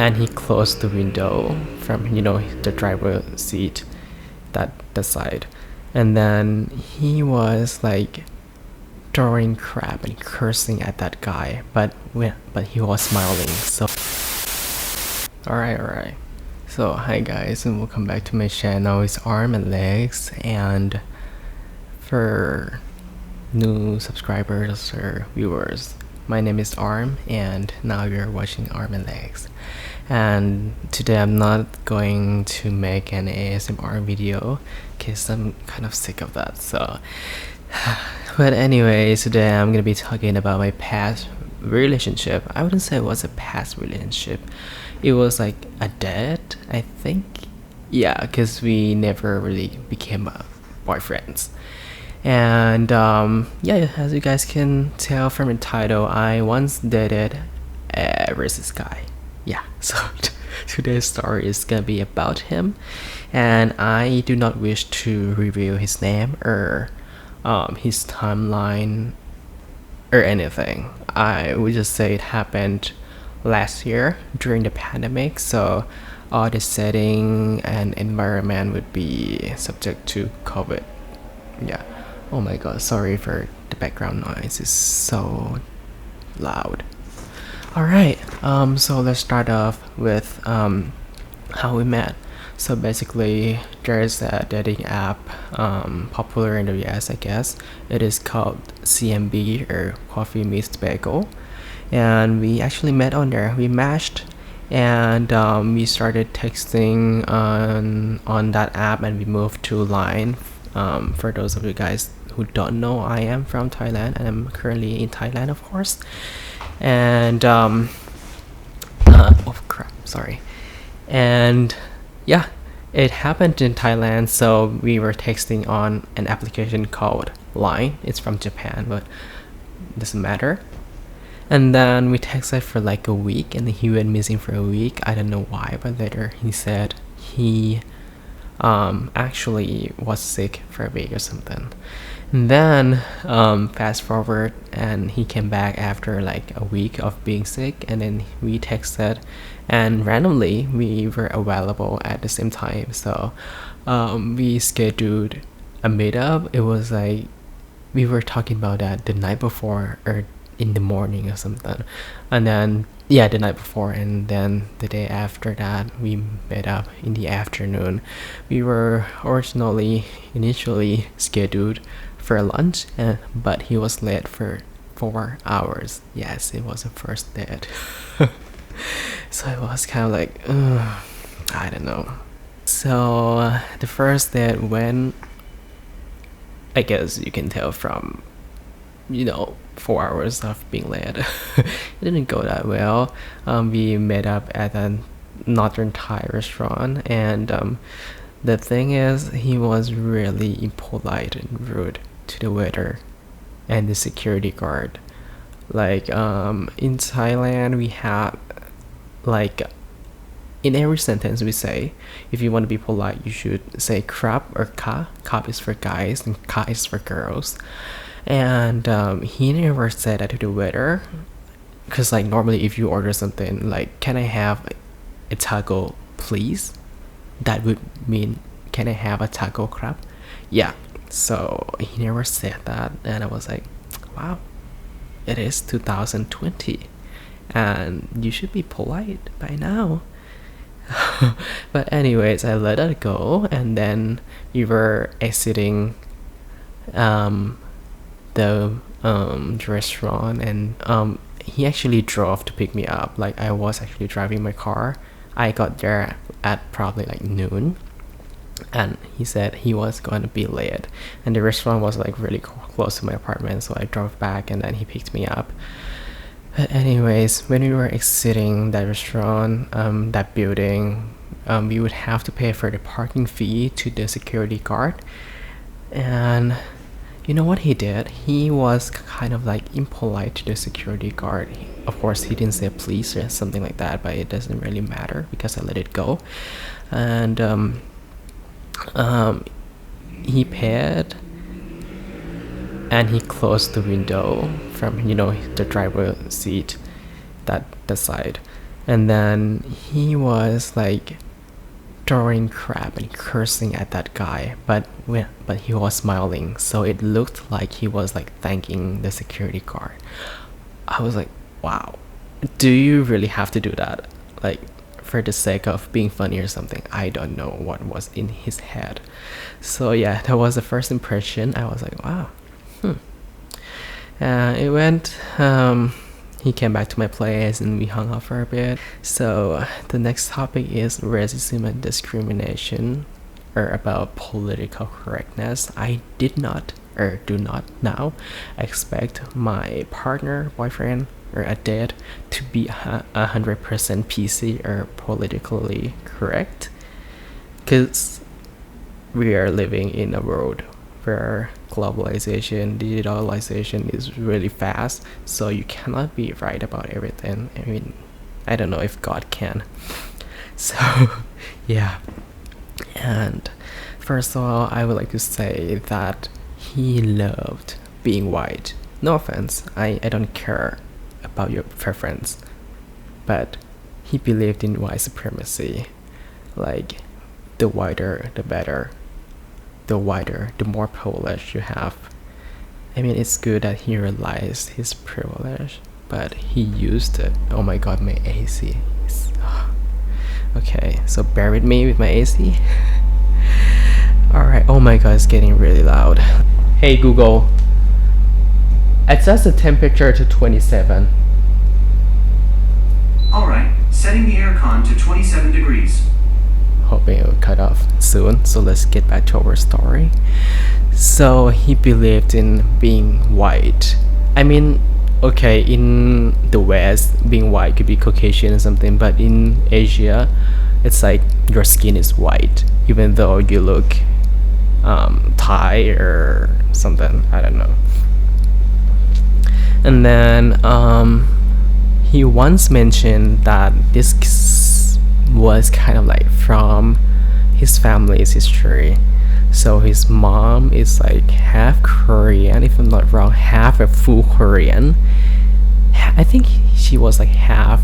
and he closed the window from the driver seat, that the side, and then he was like throwing crap and cursing at that guy, but he was smiling. So alright, so hi guys and welcome back to my channel. It's Arm and Legs, and for new subscribers or viewers, my name is Arm and now you're watching Arm and Legs. And today I'm not going to make an ASMR video because I'm kind of sick of that. So but anyways, today I'm gonna be talking about my past relationship. I wouldn't say it was a past relationship, it was like a date, I think. Yeah, because we never really became boyfriends. And yeah, as you guys can tell from the title, I once dated a racist guy. Yeah, so today's story is gonna be about him, and I do not wish to reveal his name or his timeline or anything. I would just say it happened last year during the pandemic, so all the setting and environment would be subject to COVID. Yeah. Oh my god, sorry for the background noise, it's so loud. Alright, so let's start off with how we met. So basically, there's a dating app popular in the US, I guess. It is called CMB, or Coffee Meets Bagel, and we actually met on there. We matched, and we started texting on that app, and we moved to Line. For those of you guys who don't know, I am from Thailand and I'm currently in Thailand, of course. And oh crap, sorry. And yeah, it happened in Thailand, so we were texting on an application called Line. It's from Japan, but doesn't matter. And then we texted for like a week, and he went missing for a week. I don't know why, but later he said he actually was sick for a week or something. And then fast forward, and he came back after like a week of being sick, and then we texted, and randomly we were available at the same time, so we scheduled a meetup. It was like we were talking about that the night before or in the morning or something, and then yeah, the night before, and then the day after that we met up in the afternoon. We were initially scheduled for lunch, but he was late for 4 hours. Yes, it was a first date. So it was kind of like I don't know. So the first date went, I guess you can tell from 4 hours of being late. It didn't go that well. We met up at a northern Thai restaurant, and the thing is, he was really impolite and rude to the waiter and the security guard. Like in Thailand, we have like in every sentence we say, if you want to be polite, you should say krap or ka. Kap is for guys and ka is for girls. And he never said that to the waiter, because like normally if you order something like, can I have a taco please, that would mean, can I have a taco crab? Yeah, so he never said that, and I was like, wow, it is 2020 and you should be polite by now. But anyways, I let it go, and then we were exiting the restaurant, and he actually drove to pick me up. Like, I was actually driving my car. I got there at probably like noon, and he said he was going to be late, and the restaurant was like really close to my apartment, so I drove back, and then he picked me up. But anyways, when we were exiting that restaurant, that building, we would have to pay for the parking fee to the security guard. And you know what he did? He was kind of like impolite to the security guard. Of course, he didn't say please or something like that, but it doesn't really matter because I let it go. And he paid, and he closed the window from the driver seat, that the side, And then he was like throwing crap and cursing at that guy, but he was smiling, so it looked like he was like thanking the security guard. I was like, wow, do you really have to do that? Like, for the sake of being funny or something? I don't know what was in his head. So yeah, that was the first impression. I was like, wow. It went. He came back to my place and we hung out for a bit. So the next topic is racism and discrimination, or about political correctness. I did not, or do not now, expect my partner, boyfriend, or a date to be 100% PC or politically correct, because we are living in a world where globalization, digitalization is really fast, so you cannot be right about everything. I mean, I don't know if God can. So, yeah. And first of all, I would like to say that he loved being white. No offense, I don't care about your preference, but he believed in white supremacy. Like, the whiter, the better. The whiter, the more privilege you have. I mean, it's good that he realized his privilege, but he used it. Oh my god, my AC. Okay, so bear with me with my AC. Alright, oh my god, it's getting really loud. Hey Google, adjust the temperature to 27. Alright, setting the aircon to 27 degrees. Hoping it will cut off soon, so let's get back to our story. So he believed in being white. I mean, okay, in the West, being white could be Caucasian or something, but in Asia, it's like your skin is white, even though you look Thai or something, I don't know. And then he once mentioned that this was kind of like from his family's history. So his mom is like half Korean, if I'm not wrong, half a full Korean. I think she was like half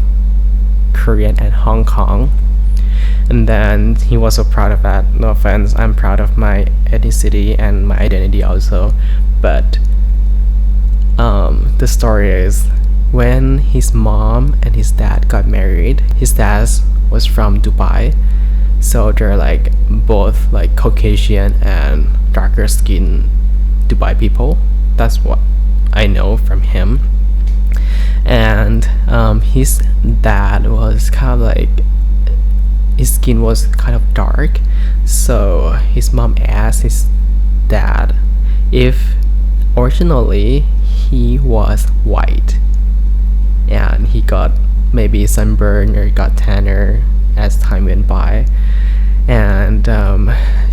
Korean and Hong Kong. And then he was so proud of that. No offense, I'm proud of my ethnicity and my identity also. But the story is, when his mom and his dad got married, his dad was from Dubai, so they're like both like Caucasian and darker skin Dubai people. That's what I know from him. And his dad was kind of like, his skin was kind of dark, so his mom asked his dad if originally he was white, and he got maybe sunburned or got tanner as time went by. And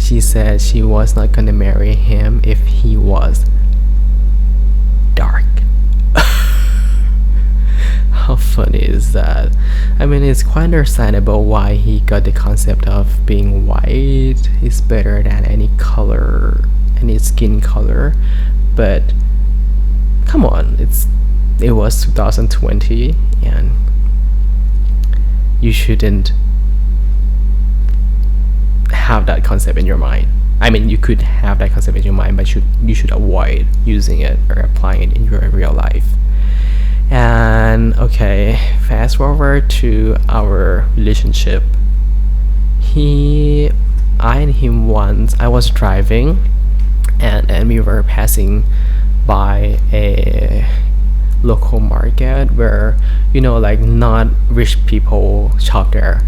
she said she was not gonna marry him if he was dark. How funny is that? I mean, it's quite understandable why he got the concept of being white is better than any color, any skin color, but come on, it was 2020 and you shouldn't have that concept in your mind. I mean, you could have that concept in your mind, but you should avoid using it or applying it in your real life. And okay, fast forward to our relationship. I and him once, I was driving and we were passing by a local market where, you know, like not rich people shop there,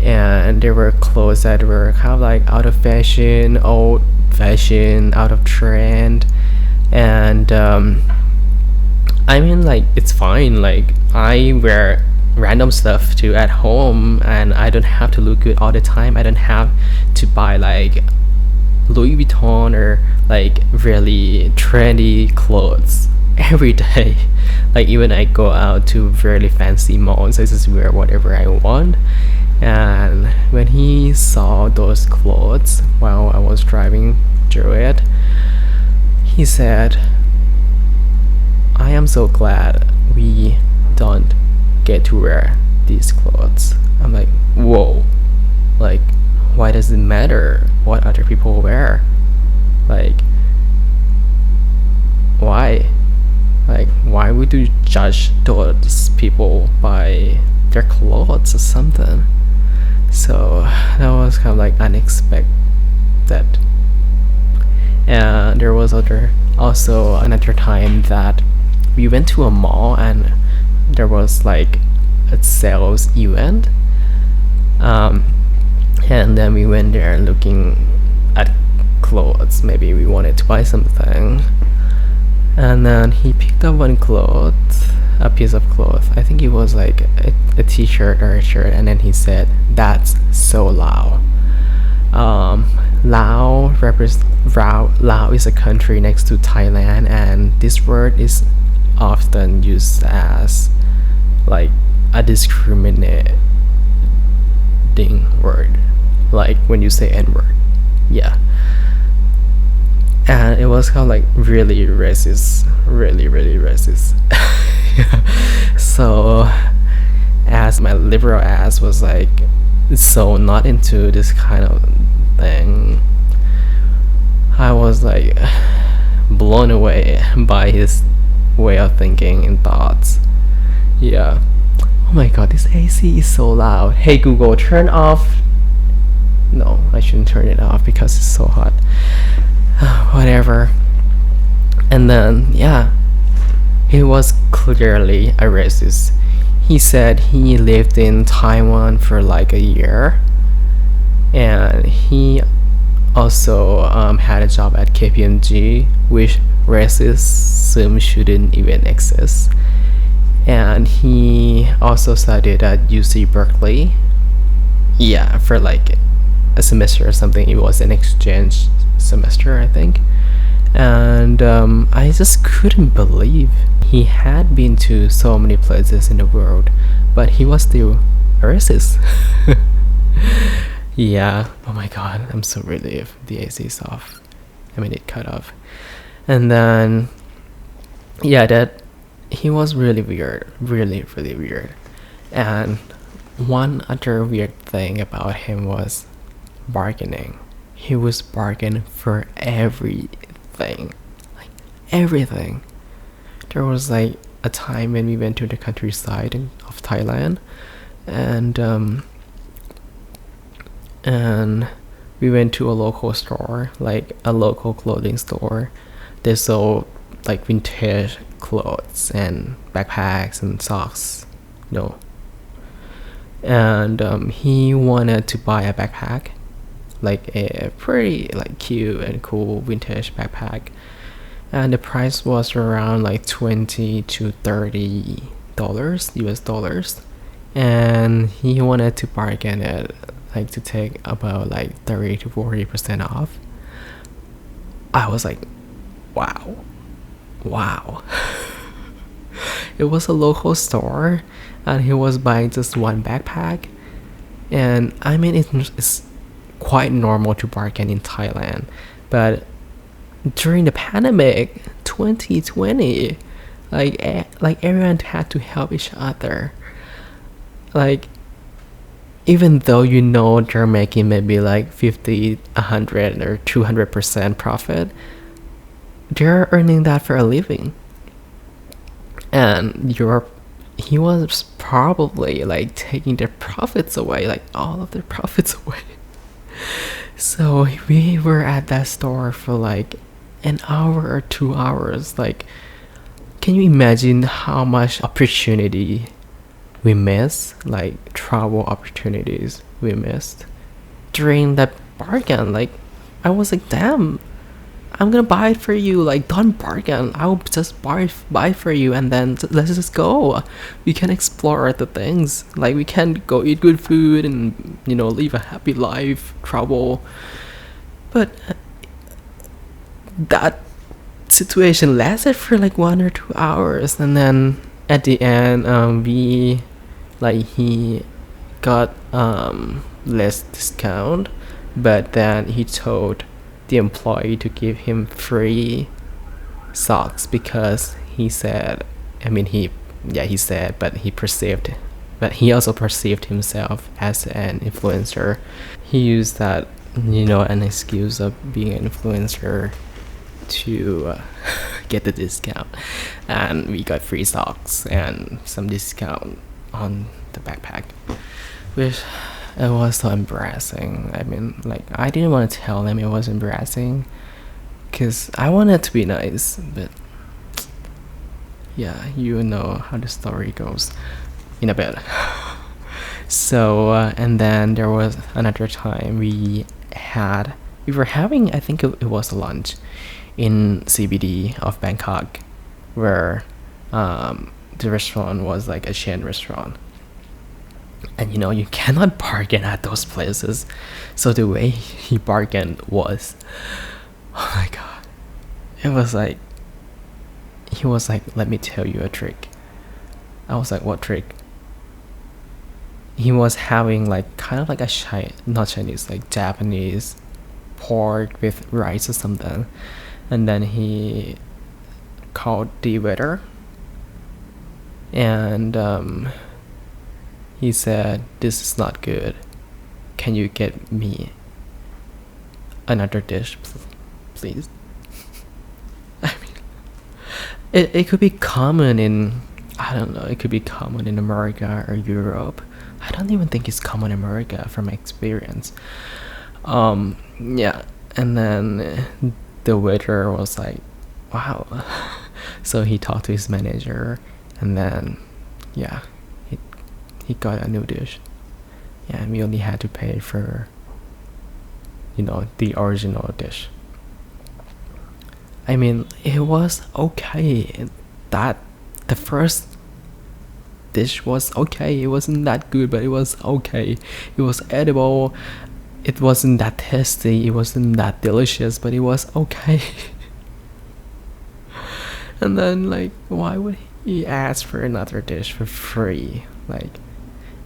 and there were clothes that were kind of like out of fashion, old fashion, out of trend. And I mean, like, it's fine, like I wear random stuff too at home and I don't have to look good all the time. I don't have to buy like Louis Vuitton or like really trendy clothes every day. Like, even I go out to really fancy malls, I just wear whatever I want. And when he saw those clothes while I was driving through it, he said, I am so glad we don't get to wear these clothes. I'm like, whoa, like, why does it matter what other people wear? Like, why? Like, why would you judge those people by their clothes or something? So that was kind of like unexpected. And there was also another time that we went to a mall and there was like a sales event. And then we went there looking at clothes. Maybe we wanted to buy something. And then he picked up a piece of cloth. I think it was like a t-shirt or a shirt. And then he said, "That's so Lao." Lao is a country next to Thailand, and this word is often used as like a discriminating word, like when you say N-word. Yeah. And it was kind of like really racist. So as my liberal ass was like so not into this kind of thing, I was like blown away by his way of thinking and thoughts. Yeah. Oh my god, this AC is so loud. Hey Google, turn off. No, I shouldn't turn it off because it's so hot. Whatever. And then, yeah, he was clearly a racist. He said he lived in Taiwan for like a year, and he also had a job at KPMG, which racism shouldn't even exist. And he also studied at UC Berkeley. Yeah, for like a semester or something. It was an exchange semester, I think. And I just couldn't believe he had been to so many places in the world, but he was still a racist. Yeah. Oh my god, I'm so relieved the AC is off. I mean, it cut off. And then, yeah, that he was really weird, really weird. And one other weird thing about him was bargaining. He was bargaining for everything, like everything. There was like a time when we went to the countryside of Thailand, and we went to a local store, like a local clothing store. They sold like vintage clothes and backpacks and socks. No. And he wanted to buy a backpack, like a pretty like cute and cool vintage backpack, and the price was around like $20 to $30 US dollars, and he wanted to bargain it, like to take about like 30 to 40% off. I was like, wow. It was a local store, and he was buying just one backpack. And I mean, it's quite normal to bargain in Thailand, but during the pandemic 2020, like everyone had to help each other. Like, even though you know they're making maybe like 50, 100 or 200% profit, they're earning that for a living. And he was probably like taking their profits away, like all of their profits away. So we were at that store for like an hour or 2 hours. Like, can you imagine how much opportunity we missed, like travel opportunities we missed during that bargain? Like, I was like, damn, I'm gonna buy it for you. Like, don't bargain. I'll just buy for you, and then let's just go. We can explore the things. Like, we can go eat good food and live a happy life, travel. But that situation lasted for like 1 or 2 hours, and then at the end, he got less discount, but then he told the employee to give him free socks because he said, but he perceived but he also perceived himself as an influencer. He used that, an excuse of being an influencer to get the discount, and we got free socks and some discount on the backpack, which it was so embarrassing. I mean, like, I didn't want to tell them it was embarrassing because I wanted to be nice, but yeah, you know how the story goes in a bit. So, and then there was another time we were having, I think it was lunch in CBD of Bangkok, where the restaurant was like a chain restaurant. And you cannot bargain at those places. So the way he bargained was, oh my god. It was like, he was like, let me tell you a trick. I was like, what trick? He was having like kind of like not Chinese, like Japanese pork with rice or something. And then he called the waiter, and he said, this is not good. Can you get me another dish, please? I mean, it could be common in, I don't know, it could be common in America or Europe. I don't even think it's common in America from my experience. Yeah, and then the waiter was like, wow. So he talked to his manager, and then, yeah, he got a new dish. Yeah, and we only had to pay for, the original dish. I mean, it was okay. That the first dish was okay. It wasn't that good, but it was okay. It was edible. It wasn't that tasty. It wasn't that delicious, but it was okay. And then, like, why would he ask for another dish for free? Like,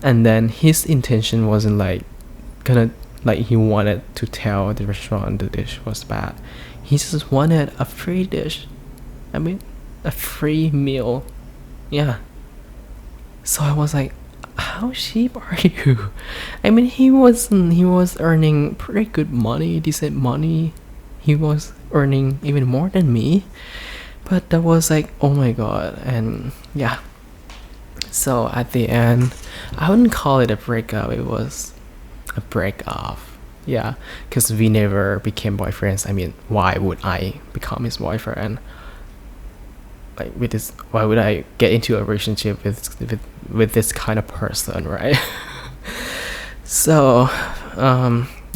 and then his intention wasn't like he wanted to tell the restaurant the dish was bad. He just wanted a free dish. I mean, a free meal. Yeah. So I was like, how cheap are you? I mean, he was earning pretty good money, decent money. He was earning even more than me. But that was like, oh my god. And yeah. So at the end, I wouldn't call it a breakup. It was a break off. Yeah, because we never became boyfriends. I mean, why would I become his boyfriend? Like, why would I get into a relationship with this kind of person, right? So,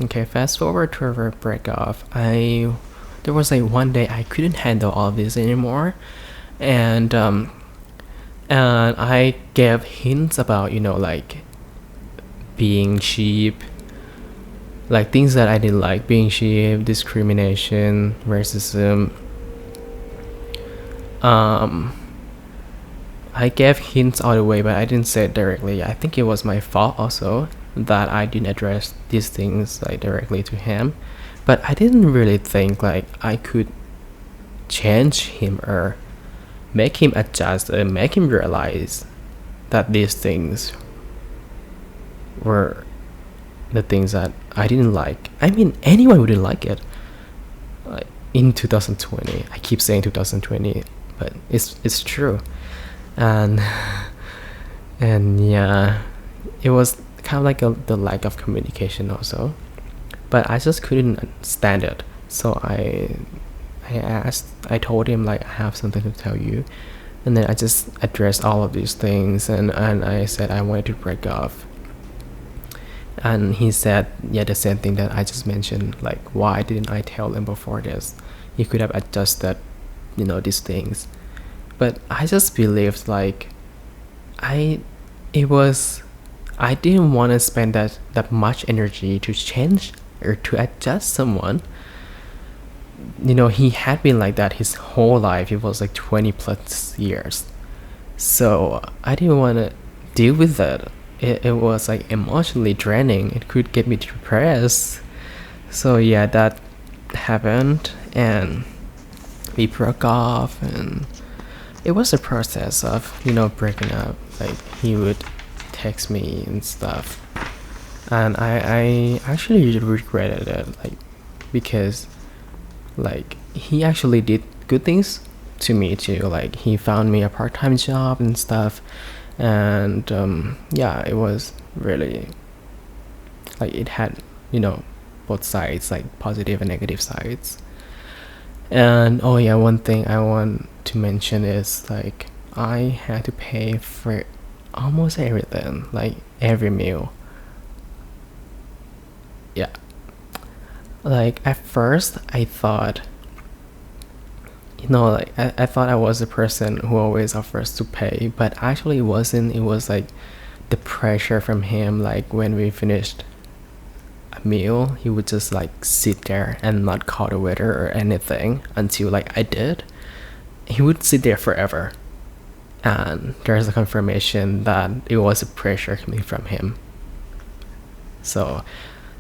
okay, fast forward to our break off. There was like one day I couldn't handle all of this anymore, and I gave hints about, like, being cheap, like things that I didn't like: being cheap, discrimination, racism. I gave hints all the way, but I didn't say it directly. I think it was my fault also that I didn't address these things like directly to him. But I didn't really think like I could change him or make him adjust and make him realize that these things were the things that I didn't like. I mean, anyone wouldn't like it. Like, in 2020, I keep saying 2020, but it's true. And yeah, it was kind of like the lack of communication also. But I just couldn't stand it. So I told him, like, I have something to tell you. And then I just addressed all of these things, and I said I wanted to break off. And he said, yeah, the same thing that I just mentioned. Like, why didn't I tell him before this? He could have adjusted, these things. But I just believed, like, I didn't want to spend that much energy to change or to adjust someone. He had been like that his whole life. It was like 20 plus years. So I didn't want to deal with that. It was like emotionally draining. It could get me depressed. So yeah, that happened, and we broke off, and it was a process of breaking up. Like, he would text me and stuff, and I actually regretted it, like, because like he actually did good things to me too. Like he found me a part-time job and stuff, and yeah, it was really like it had, both sides, like positive and negative sides. And oh yeah, one thing I want to mention is like I had to pay for almost everything, like every meal. Yeah, like at first I thought, like I thought I was the person who always offers to pay, but actually it wasn't. It was like the pressure from him. Like when we finished a meal, he would just like sit there and not call the waiter or anything until like I did. He would sit there forever, and there's a confirmation that it was a pressure coming from him. So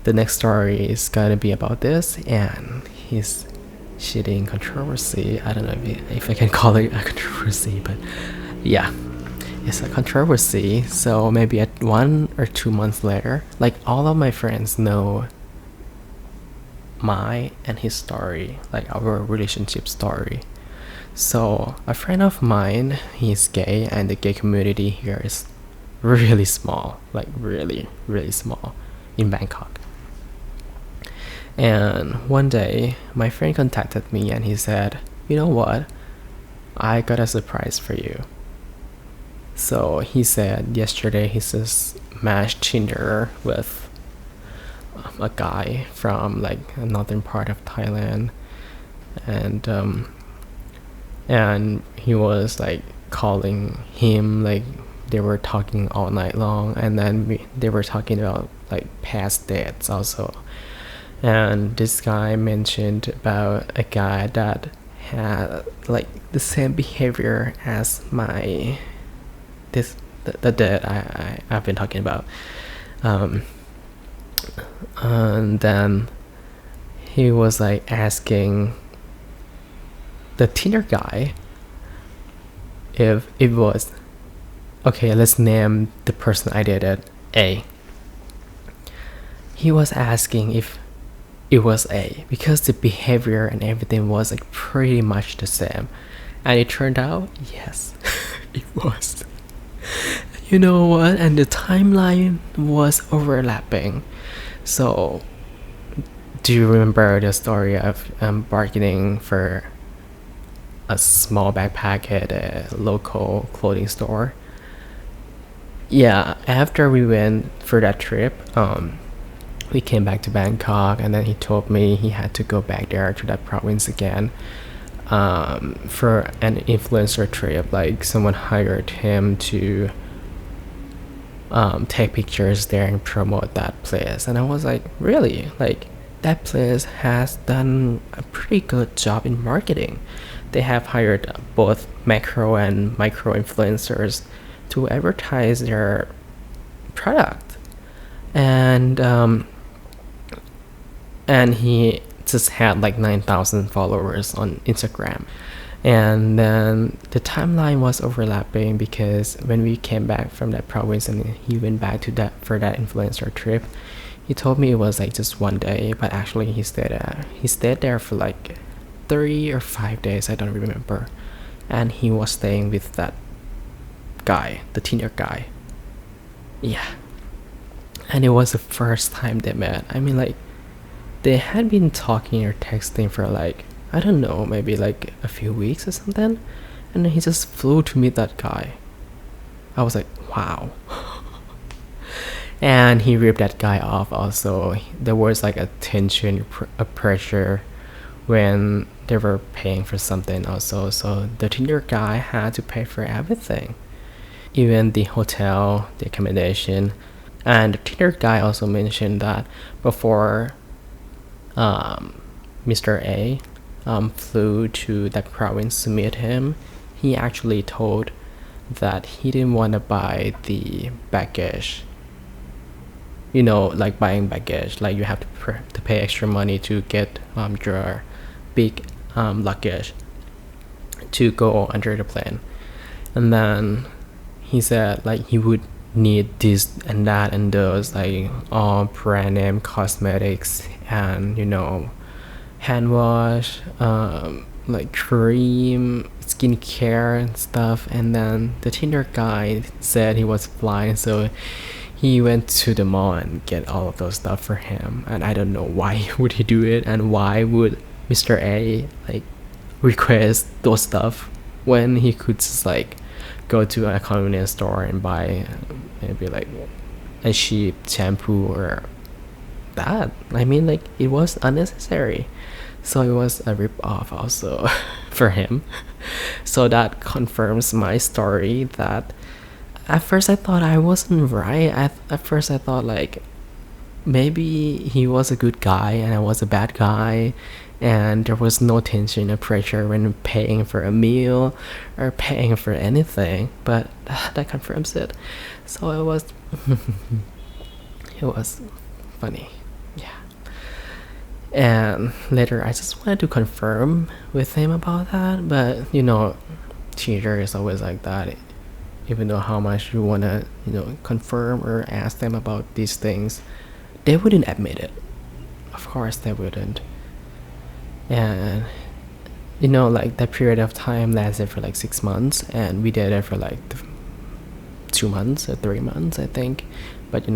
the next story is gonna be about this, and his shitting controversy. I don't know if I can call it a controversy, but yeah, it's a controversy. So maybe at 1 or 2 months later, like all of my friends know my and his story, like our relationship story. So a friend of mine, he's gay, and the gay community here is really small, like really, really small in Bangkok. And one day, my friend contacted me and he said, "You know what? I got a surprise for you." So he said yesterday he just matched Tinder with a guy from like a northern part of Thailand, and he was like calling him, like they were talking all night long, and then they were talking about like past dates also. And this guy mentioned about a guy that had like the same behavior as the dad I've been talking about. And then he was like asking the Tinder guy if it was okay. Let's name the person I dated A. He was asking if it was A because the behavior and everything was like pretty much the same, and it turned out yes, it was. You know what? And the timeline was overlapping. So, do you remember the story of bargaining for a small backpack at a local clothing store? Yeah, after we went for that trip, we came back to Bangkok, and then he told me he had to go back there to that province again, for an influencer trip. Like someone hired him to take pictures there and promote that place. And I was like, really? Like that place has done a pretty good job in marketing. They have hired both macro and micro influencers to advertise their product. And he just had like 9,000 followers on Instagram. And then the timeline was overlapping because when we came back from that province and he went back to that for that influencer trip, he told me it was like just one day, but actually he stayed there for like 3 or 5 days, I don't remember. And he was staying with that guy, the Tinder guy. Yeah. And it was the first time they met. I mean, like, they had been talking or texting for like, I don't know, maybe like a few weeks or something. And then he just flew to meet that guy. I was like, wow. And he ripped that guy off also. There was like a tension, a pressure when they were paying for something also. So the Tinder guy had to pay for everything, even the hotel, the accommodation. And the Tinder guy also mentioned that before Mr. A flew to that province to meet him, he actually told that he didn't want to buy the baggage. You know, like buying baggage, like you have to pay extra money to get your big luggage to go under the plane. And then he said like he would need this and that and those, like all brand name cosmetics and hand wash, like cream, skincare and stuff. And then the Tinder guy said he was blind, so he went to the mall and get all of those stuff for him. And I don't know why would he do it, and why would Mr. A like request those stuff when he could just like go to a convenience store and buy maybe like a cheap shampoo or that. I mean, like, it was unnecessary. So it was a rip off also for him. So that confirms my story that at first I thought I wasn't right. At first I thought like maybe he was a good guy and I was a bad guy, and there was no tension or pressure when paying for a meal or paying for anything. But that confirms it. So it was it was funny. Yeah. And later I just wanted to confirm with him about that, but teacher is always like that. Even though how much you want to confirm or ask them about these things, they wouldn't admit it. Of course they wouldn't. And like that period of time lasted for like 6 months, and we did it for like 2 months or 3 months, I think. But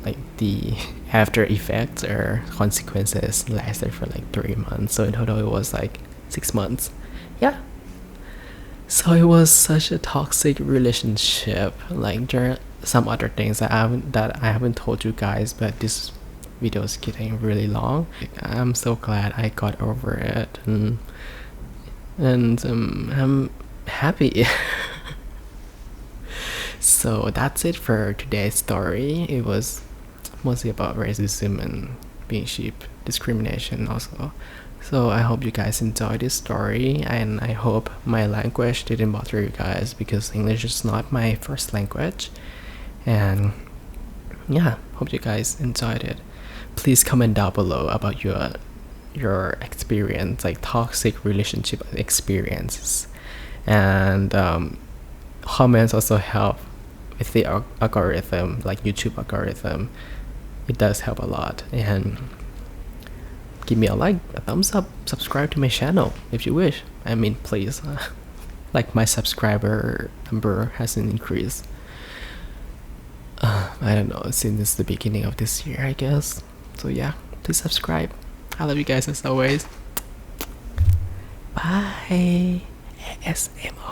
like the after effects or consequences lasted for like 3 months, so in total it was like 6 months. Yeah. So it was such a toxic relationship. Like, there are some other things that I haven't told you guys, but this video is getting really long. I'm so glad I got over it, and I'm happy. So that's it for today's story. It was mostly about racism and being cheap, discrimination also. So I hope you guys enjoyed this story, and I hope my language didn't bother you guys, because English is not my first language. And yeah, hope you guys enjoyed it. Please comment down below about your experience, like toxic relationship experiences. And comments also help with the algorithm, like YouTube algorithm. It does help a lot. And give me a like, a thumbs up, subscribe to my channel if you wish. I mean, please. Like, my subscriber number hasn't increased. I don't know, since the beginning of this year, I guess. So yeah, please subscribe. I love you guys as always. Bye. ASMR.